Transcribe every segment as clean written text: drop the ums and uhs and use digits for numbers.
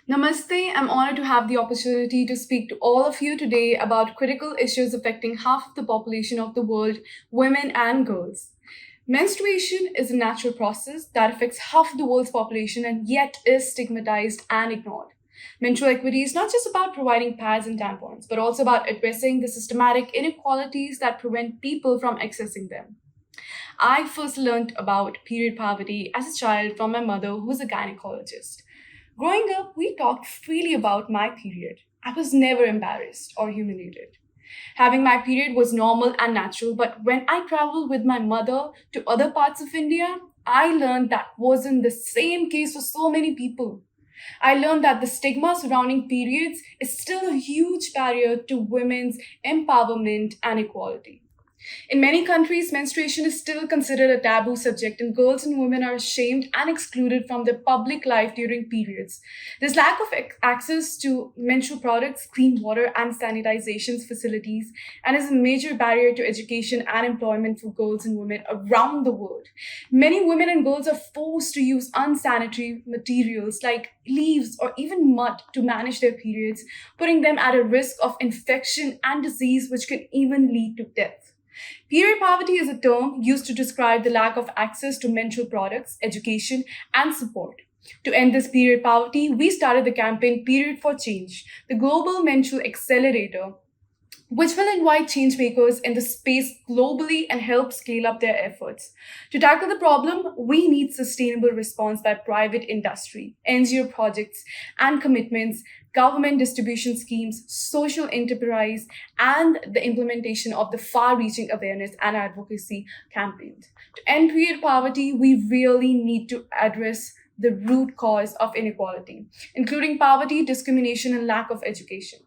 Namaste. I'm honored to have the opportunity to speak to all of you today about critical issues affecting half of the population of the world, women and girls. Menstruation is a natural process that affects half of the world's population and yet is stigmatized and ignored. Menstrual equity is not just about providing pads and tampons, but also about addressing the systematic inequalities that prevent people from accessing them. I first learned about period poverty as a child from my mother, who was a gynecologist. Growing up, we talked freely about my period. I was never embarrassed or humiliated. Having my period was normal and natural, but when I traveled with my mother to other parts of India, I learned that wasn't the same case for so many people. I learned that the stigma surrounding periods is still a huge barrier to women's empowerment and equality. In many countries, menstruation is still considered a taboo subject, and girls and women are ashamed and excluded from their public life during periods. This lack of access to menstrual products, clean water, and sanitization facilities, and is a major barrier to education and employment for girls and women around the world. Many women and girls are forced to use unsanitary materials like leaves or even mud to manage their periods, putting them at a risk of infection and disease, which can even lead to death. Period poverty is a term used to describe the lack of access to menstrual products, education, and support. To end this period poverty, we started the campaign Period for Change, the global menstrual accelerator, which will invite changemakers in the space globally and help scale up their efforts. To tackle the problem, we need sustainable response by private industry, NGO projects and commitments, government distribution schemes, social enterprise, and the implementation of the far-reaching awareness and advocacy campaigns. To end period poverty, we really need to address the root cause of inequality, including poverty, discrimination, and lack of education.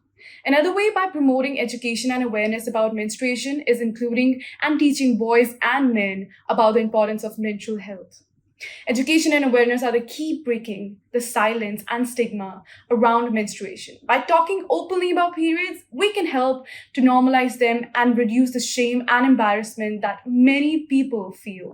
Another way by promoting education and awareness about menstruation is including and teaching boys and men about the importance of menstrual health. Education and awareness are the key breaking the silence and stigma around menstruation. By talking openly about periods, we can help to normalize them and reduce the shame and embarrassment that many people feel.